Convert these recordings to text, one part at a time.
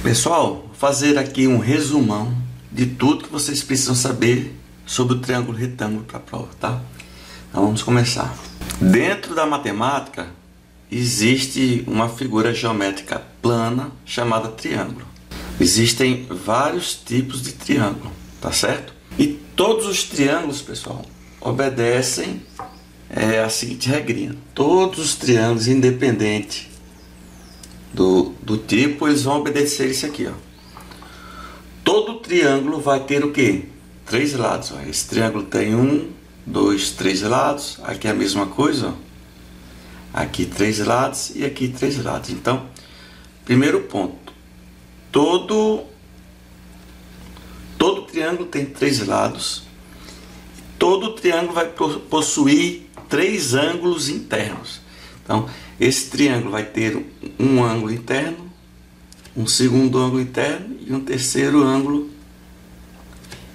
Pessoal, vou fazer aqui um resumão de tudo que vocês precisam saber sobre o triângulo retângulo para a prova, tá? Então vamos começar. Dentro da matemática existe uma figura geométrica plana chamada triângulo. Existem vários tipos de triângulo, tá certo? E todos os triângulos, pessoal, obedecem a seguinte regrinha: todos os triângulos, independente do tipo, eles vão obedecer isso aqui, ó. Todo triângulo vai ter o quê? 3 lados, ó. Esse triângulo tem 1, 2, 3 lados. Aqui é a mesma coisa, ó. Aqui 3 lados e aqui 3 lados. Então, primeiro ponto: todo triângulo tem 3 lados. Todo triângulo vai possuir 3 ângulos internos. Então, esse triângulo vai ter um ângulo interno, um segundo ângulo interno e um terceiro ângulo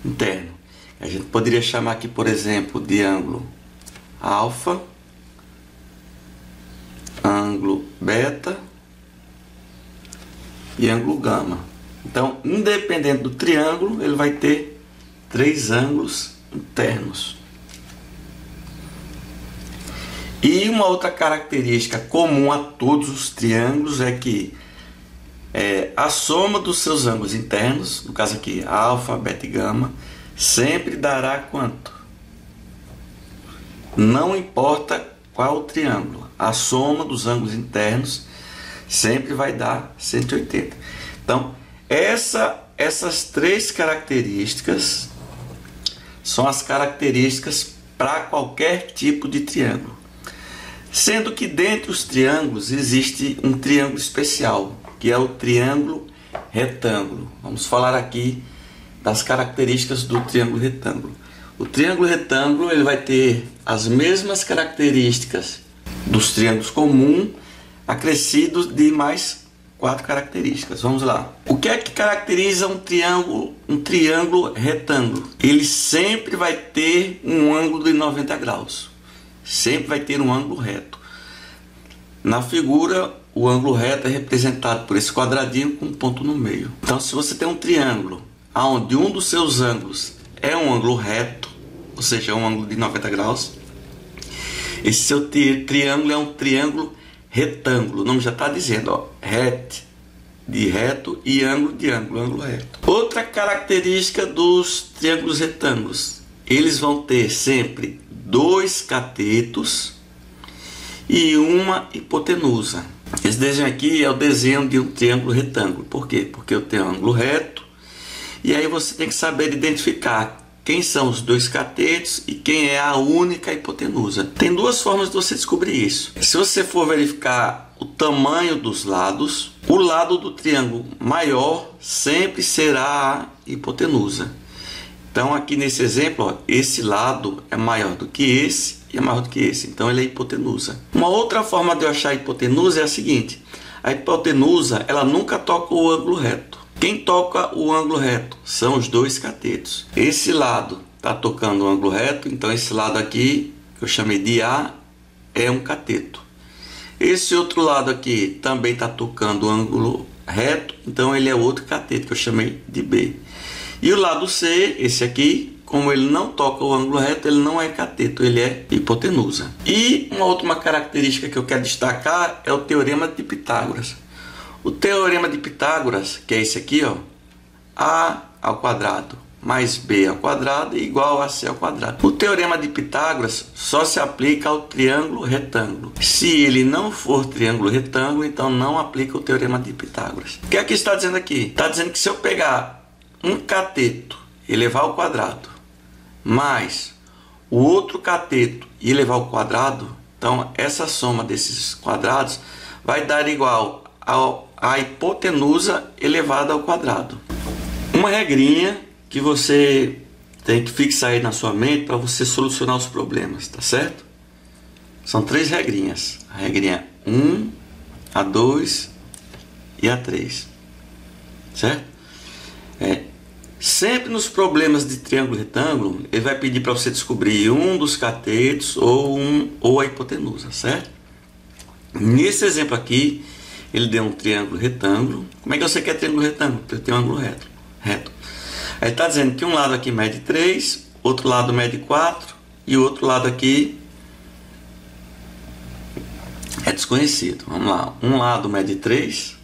interno. A gente poderia chamar aqui, por exemplo, de ângulo alfa, ângulo beta e ângulo gama. Então, independente do triângulo, ele vai ter 3 ângulos internos. E uma outra característica comum a todos os triângulos é que a soma dos seus ângulos internos, no caso aqui alfa, beta e gama, sempre dará quanto? Não importa qual o triângulo, a soma dos ângulos internos sempre vai dar 180. Então, essas 3 características são as características para qualquer tipo de triângulo. Sendo que dentre os triângulos existe um triângulo especial, que é o triângulo retângulo. Vamos falar aqui das características do triângulo retângulo. O triângulo retângulo ele vai ter as mesmas características dos triângulos comuns, acrescidos de mais 4 características. Vamos lá. O que é que caracteriza um triângulo retângulo? Ele sempre vai ter um ângulo de 90 graus. Sempre vai ter um ângulo reto. Na figura, o ângulo reto é representado por esse quadradinho com um ponto no meio. Então, se você tem um triângulo onde um dos seus ângulos é um ângulo reto, ou seja, um ângulo de 90 graus, esse seu triângulo é um triângulo retângulo. O nome já está dizendo, ó, de reto e ângulo de ângulo reto. Outra característica dos triângulos retângulos: eles vão ter sempre 2 catetos e uma hipotenusa. Esse desenho aqui é o desenho de um triângulo retângulo. Por quê? Porque eu tenho um ângulo reto e aí você tem que saber identificar quem são os 2 catetos e quem é a única hipotenusa. Tem 2 formas de você descobrir isso. Se você for verificar o tamanho dos lados, o lado do triângulo maior sempre será a hipotenusa. Então aqui nesse exemplo, ó, esse lado é maior do que esse e é maior do que esse. Então ele é hipotenusa. Uma outra forma de eu achar a hipotenusa é a seguinte: a hipotenusa ela nunca toca o ângulo reto. Quem toca o ângulo reto são os 2 catetos. Esse lado está tocando o ângulo reto, então esse lado aqui, que eu chamei de A, é um cateto. Esse outro lado aqui também está tocando o ângulo reto, então ele é outro cateto, que eu chamei de B. E o lado C, esse aqui, como ele não toca o ângulo reto, ele não é cateto, ele é hipotenusa. E uma última característica que eu quero destacar é o teorema de Pitágoras. O teorema de Pitágoras, que é esse aqui, ó, A ao quadrado mais B ao quadrado é igual a C ao quadrado. O teorema de Pitágoras só se aplica ao triângulo retângulo. Se ele não for triângulo retângulo, então não aplica o teorema de Pitágoras. O que é que está dizendo aqui? Está dizendo que se eu pegar um cateto e elevar ao quadrado, mais o outro cateto e elevar ao quadrado, então essa soma desses quadrados vai dar igual à hipotenusa elevada ao quadrado. Uma regrinha que você tem que fixar aí na sua mente para você solucionar os problemas, tá certo? São 3 regrinhas. A regrinha 1, a 2 e a 3. Certo? Sempre nos problemas de triângulo retângulo, ele vai pedir para você descobrir um dos catetos ou a hipotenusa, certo? Nesse exemplo aqui, ele deu um triângulo retângulo. Como é que eu sei que é triângulo retângulo? Porque eu tenho um ângulo reto. Aí ele está dizendo que um lado aqui mede 3, outro lado mede 4 e o outro lado aqui é desconhecido. Vamos lá, um lado mede 3,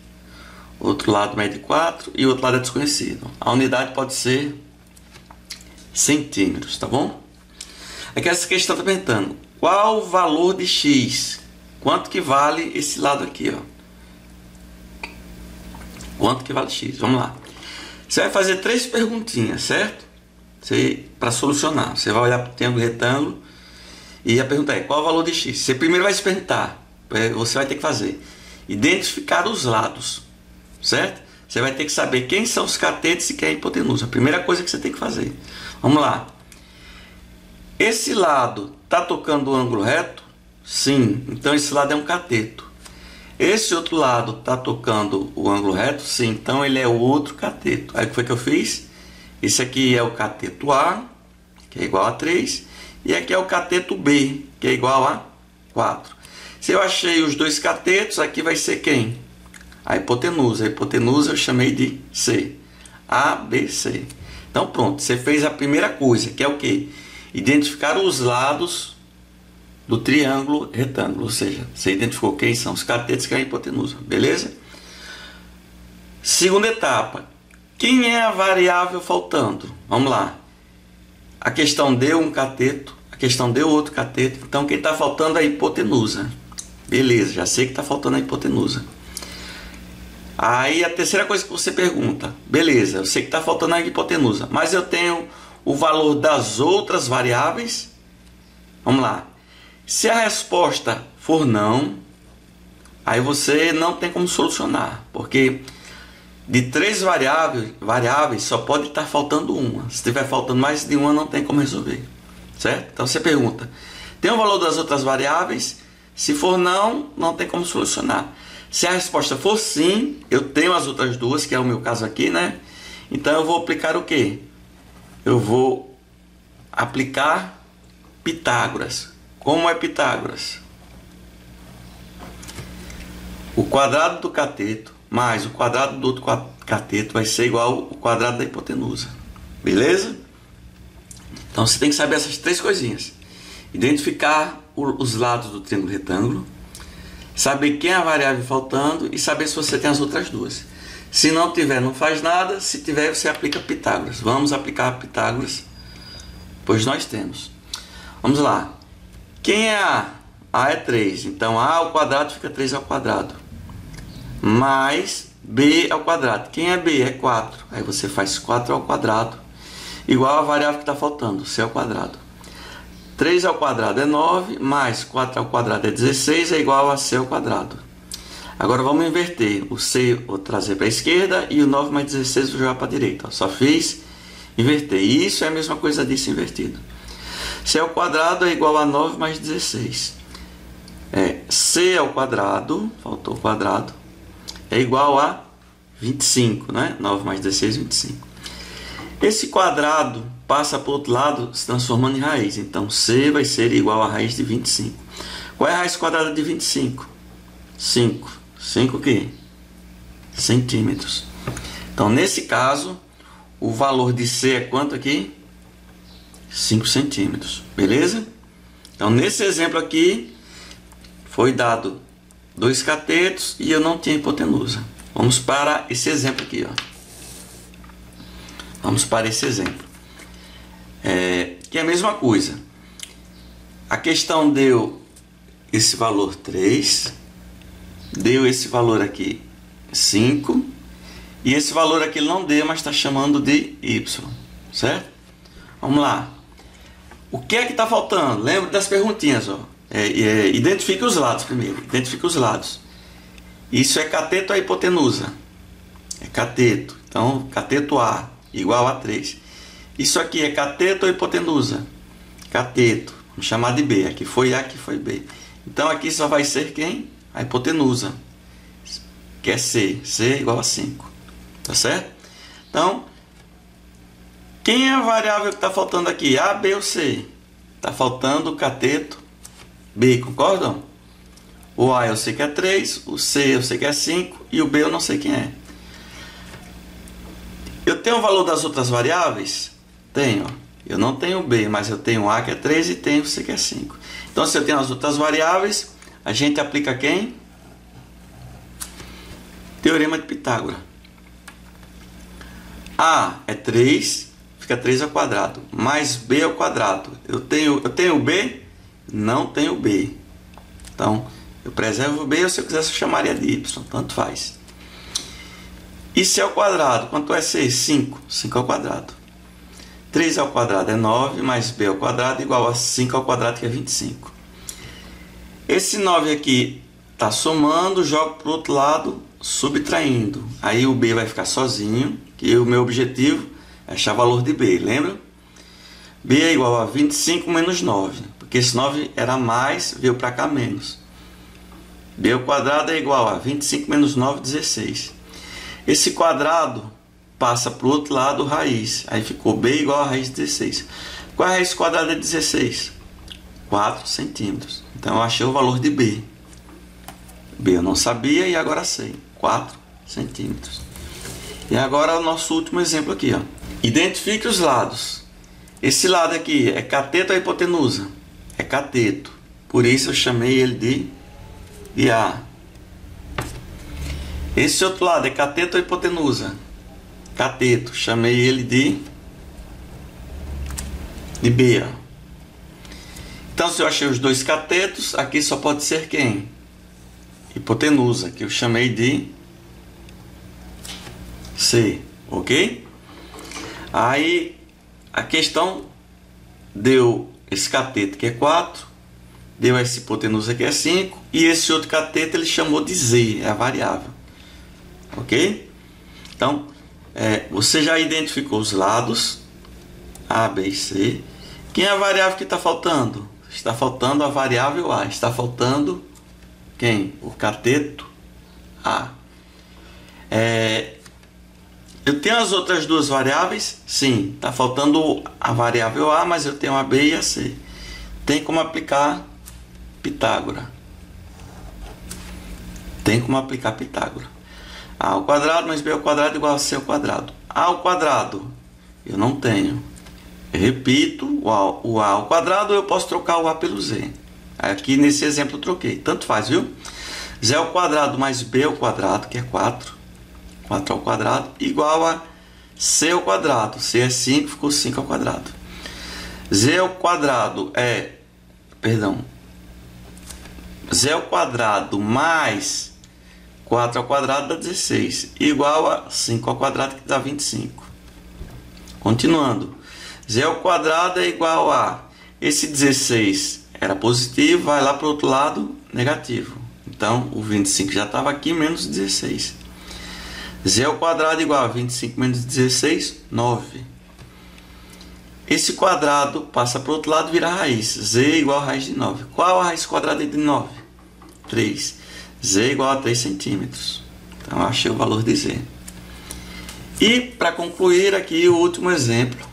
outro lado mede 4 e o outro lado é desconhecido. A unidade pode ser centímetros, tá bom? Aqui essa questão está perguntando qual o valor de x, quanto que vale esse lado aqui, ó. Quanto que vale x? Vamos lá. Você vai fazer 3 perguntinhas, certo? Para solucionar. Você vai olhar para o triângulo retângulo e a pergunta é qual o valor de x? Você primeiro vai se perguntar, você vai ter que fazer identificar os lados, certo? Você vai ter que saber quem são os catetos e quem é a hipotenusa. A primeira coisa que você tem que fazer. Vamos lá. Esse lado está tocando o ângulo reto? Sim. Então esse lado é um cateto. Esse outro lado está tocando o ângulo reto? Sim. Então ele é o outro cateto. Aí o que foi que eu fiz? Esse aqui é o cateto A, que é igual a 3. E aqui é o cateto B, que é igual a 4. Se eu achei os dois catetos, aqui vai ser quem? A hipotenusa. A hipotenusa eu chamei de C. A, B, C. Então pronto, você fez a primeira coisa, que é o quê? Identificar os lados do triângulo retângulo. Ou seja, você identificou quem são os catetos e quem é a hipotenusa. Beleza? Segunda etapa. Quem é a variável faltando? Vamos lá. A questão deu um cateto, a questão deu outro cateto. Então quem está faltando é a hipotenusa. Beleza, já sei que está faltando a hipotenusa. Aí a terceira coisa que você pergunta, beleza, eu sei que está faltando a hipotenusa, mas eu tenho o valor das outras variáveis? Vamos lá. Se a resposta for não, aí você não tem como solucionar, porque de 3 variáveis só pode estar faltando uma. Se estiver faltando mais de uma, não tem como resolver, certo? Então você pergunta, tem o valor das outras variáveis? Se for não, não tem como solucionar. Se a resposta for sim, eu tenho as outras duas, que é o meu caso aqui, né? Então eu vou aplicar o quê? Eu vou aplicar Pitágoras. Como é Pitágoras? O quadrado do cateto mais o quadrado do outro cateto vai ser igual ao quadrado da hipotenusa. Beleza? Então você tem que saber essas 3 coisinhas. Identificar os lados do triângulo retângulo, saber quem é a variável faltando e saber se você tem as outras duas. Se não tiver, não faz nada. Se tiver, você aplica Pitágoras. Vamos aplicar Pitágoras, pois nós temos. Vamos lá. Quem é A? A é 3. Então A ao quadrado fica 3 ao quadrado. Mais B ao quadrado. Quem é B? É 4. Aí você faz 4 ao quadrado igual a variável que está faltando, C ao quadrado. 3 ao quadrado é 9, mais 4 ao quadrado é 16, é igual a C ao quadrado. Agora vamos inverter. O C vou trazer para a esquerda e o 9 mais 16 vou jogar para a direita. Só fiz inverter. E isso é a mesma coisa disso invertido. C ao quadrado é igual a 9 mais 16. C ao quadrado, faltou o quadrado, é igual a 25, né? 9 mais 16, 25. Esse quadrado passa para o outro lado se transformando em raiz. Então, C vai ser igual a raiz de 25. Qual é a raiz quadrada de 25? 5. 5 o quê? Centímetros. Então, nesse caso, o valor de C é quanto aqui? 5 centímetros. Beleza? Então, nesse exemplo aqui, foi dado 2 catetos e eu não tinha hipotenusa. Vamos para esse exemplo aqui, ó. Vamos para esse exemplo. Que é a mesma coisa. A questão deu esse valor 3, deu esse valor aqui 5, e esse valor aqui não deu, mas está chamando de y, certo? Vamos lá. O que é que está faltando? Lembra das perguntinhas, ó. Identifique os lados primeiro. Identifique os lados. Isso é cateto ou hipotenusa? É cateto. Então, cateto A igual a 3. Isso aqui é cateto ou hipotenusa? Cateto. Vamos chamar de B. Aqui foi A, aqui foi B. Então, aqui só vai ser quem? A hipotenusa, que é C. C igual a 5. Tá certo? Então, quem é a variável que está faltando aqui? A, B ou C? Está faltando o cateto B, concordam? O A eu sei que é 3, o C eu sei que é 5 e o B eu não sei quem é. Eu tenho o valor das outras variáveis? Tenho. Eu não tenho o B, mas eu tenho o A que é 3 e tenho o C que é 5. Então, se eu tenho as outras variáveis, a gente aplica quem? Teorema de Pitágoras. A é 3, fica 3 ao quadrado, mais B ao quadrado. Eu tenho o B? Não tenho o B. Então, eu preservo o B, ou se eu quisesse eu chamaria de Y, tanto faz. E C ao quadrado, quanto é C? 5. 5 ao quadrado. 3 ao quadrado é 9, mais B ao quadrado igual a 5 ao quadrado, que é 25. Esse 9 aqui está somando, jogo para o outro lado, subtraindo. Aí o B vai ficar sozinho, que o meu objetivo é achar o valor de B, lembra? B é igual a 25 menos 9, porque esse 9 era mais, veio para cá menos. B ao quadrado é igual a 25 menos 9, 16. Esse quadrado passa para o outro lado, raiz. Aí ficou B igual a raiz de 16. Qual é a raiz quadrada de 16? 4 centímetros. Então eu achei o valor de B. B eu não sabia e agora sei. 4 centímetros. E agora o nosso último exemplo aqui. Ó. Identifique os lados. Esse lado aqui é cateto ou hipotenusa? É cateto. Por isso eu chamei ele de A. Esse outro lado é cateto ou hipotenusa? Cateto. Chamei ele de B. Ó. Então, se eu achei os dois catetos, aqui só pode ser quem? Hipotenusa, que eu chamei de C. Ok? Aí, a questão deu esse cateto que é 4, deu essa hipotenusa que é 5, e esse outro cateto ele chamou de Z, é a variável. Ok? Então, você já identificou os lados A, B e C. Quem é a variável que está faltando? Está faltando a variável A. Está faltando quem? O cateto A. Eu tenho as outras duas variáveis? Sim. Está faltando a variável A, mas eu tenho a B e a C. Tem como aplicar Pitágoras. Tem como aplicar Pitágoras. A ao quadrado mais B ao quadrado igual a C ao quadrado. A ao quadrado eu não tenho. Eu repito, o A ao quadrado eu posso trocar o A pelo Z. Aqui nesse exemplo eu troquei. Tanto faz, viu? Z ao quadrado mais B ao quadrado, que é 4. 4 ao quadrado igual a C ao quadrado. C é 5, ficou 5 ao quadrado. Z ao quadrado Z ao quadrado mais 4 ao quadrado dá 16, igual a 5 ao quadrado, que dá 25. Continuando, Z ao quadrado é igual a, esse 16 era positivo, vai lá para o outro lado, negativo. Então, o 25 já estava aqui, menos 16. Z ao quadrado é igual a 25 menos 16, 9. Esse quadrado passa para o outro lado e vira raiz. Z igual a raiz de 9. Qual a raiz quadrada de 9? 3. Z igual a 3 centímetros. Então, eu achei o valor de Z. E, para concluir aqui, o último exemplo.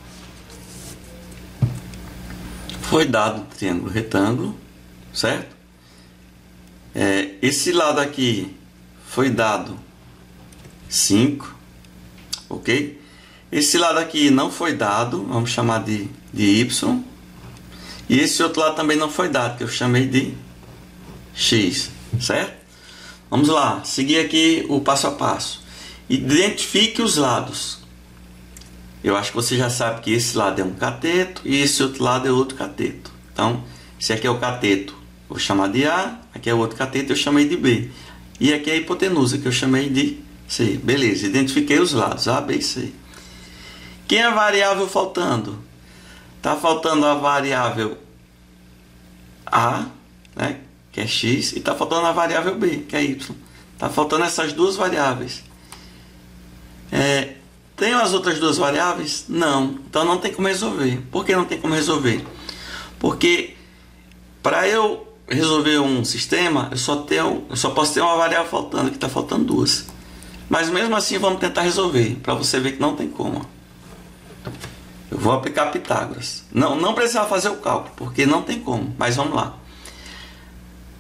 Foi dado um triângulo retângulo, certo? Esse lado aqui foi dado 5, ok? Esse lado aqui não foi dado, vamos chamar de Y. E esse outro lado também não foi dado, que eu chamei de X, certo? Vamos lá, seguir aqui o passo a passo. Identifique os lados. Eu acho que você já sabe que esse lado é um cateto e esse outro lado é outro cateto. Então, se aqui é o cateto, eu vou chamar de A. Aqui é o outro cateto, eu chamei de B. E aqui é a hipotenusa, que eu chamei de C. Beleza, identifiquei os lados, A, B e C. Quem é a variável faltando? Está faltando a variável A, né, que é X, e está faltando a variável B, que é Y. Está faltando essas duas variáveis. Tem as outras duas variáveis? Não. Então não tem como resolver. Por que não tem como resolver? Porque para eu resolver um sistema, eu só posso ter uma variável faltando, que está faltando duas. Mas mesmo assim vamos tentar resolver, para você ver que não tem como. Eu vou aplicar Pitágoras. Não precisa fazer o cálculo, porque não tem como, mas vamos lá.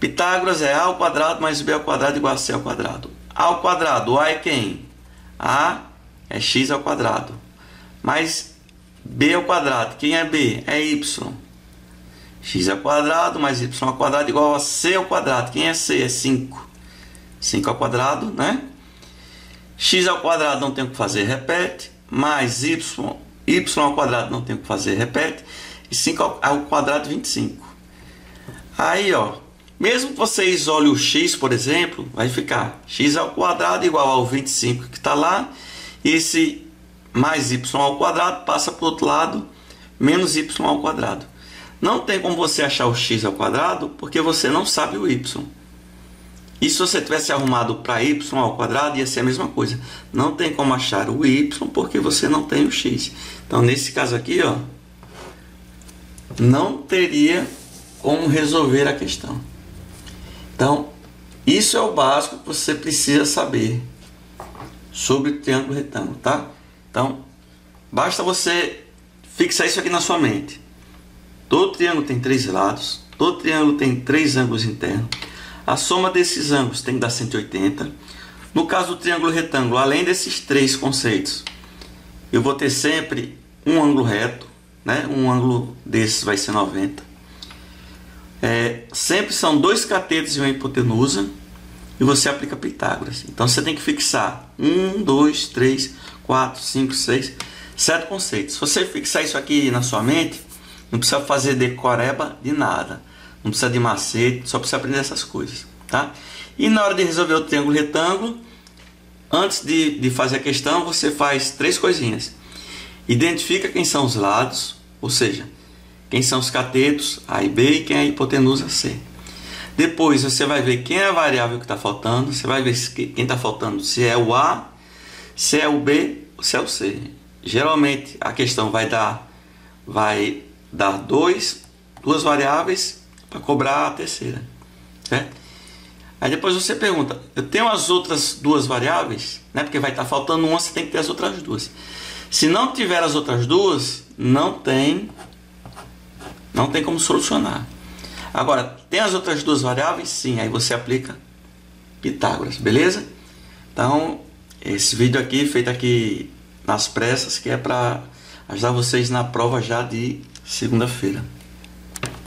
Pitágoras é a ao quadrado mais b ao quadrado igual a c ao quadrado. A ao quadrado, a é quem? A é x ao quadrado. Mais b ao quadrado, quem é b? É y. X ao quadrado mais y ao quadrado igual a c ao quadrado. Quem é c? É 5. 5 ao quadrado, né? X ao quadrado não tem o que fazer, repete. Mais y ao quadrado não tem o que fazer, repete. E 5 ao quadrado, 25. Aí, ó, mesmo que você isole o x, por exemplo, vai ficar x ao quadrado igual ao 25 que está lá. E esse mais y ao quadrado passa para o outro lado, menos y ao quadrado. Não tem como você achar o x ao quadrado, porque você não sabe o y. E se você tivesse arrumado para y ao quadrado, ia ser a mesma coisa. Não tem como achar o y, porque você não tem o x. Então, nesse caso aqui, ó, não teria como resolver a questão. Então, isso é o básico que você precisa saber sobre o triângulo retângulo, tá? Então, basta você fixar isso aqui na sua mente. Todo triângulo tem 3 lados, todo triângulo tem 3 ângulos internos. A soma desses ângulos tem que dar 180. No caso do triângulo retângulo, além desses 3 conceitos, eu vou ter sempre um ângulo reto, né? Um ângulo desses vai ser 90. Sempre são 2 catetos e uma hipotenusa, e você aplica Pitágoras. Então você tem que fixar 1, 2, 3, 4, 5, 6, 7 conceitos. Se você fixar isso aqui na sua mente, não precisa fazer decoreba de nada. Não precisa de macete, só precisa aprender essas coisas, tá? E na hora de resolver o triângulo retângulo, antes de fazer a questão, você faz 3 coisinhas. Identifica quem são os lados, ou seja, quem são os catetos, A e B, e quem é a hipotenusa, C. Depois você vai ver quem é a variável que está faltando, você vai ver quem está faltando, se é o A, se é o B ou se é o C. Geralmente a questão vai dar duas variáveis para cobrar a terceira, certo? Aí depois você pergunta, eu tenho as outras 2 variáveis, né? Porque vai estar faltando uma, você tem que ter as outras 2. Se não tiver as outras 2, não tem como solucionar. Agora, tem as outras 2 variáveis? Sim, aí você aplica Pitágoras, beleza? Então, esse vídeo aqui, feito aqui nas pressas, que é para ajudar vocês na prova já de segunda-feira.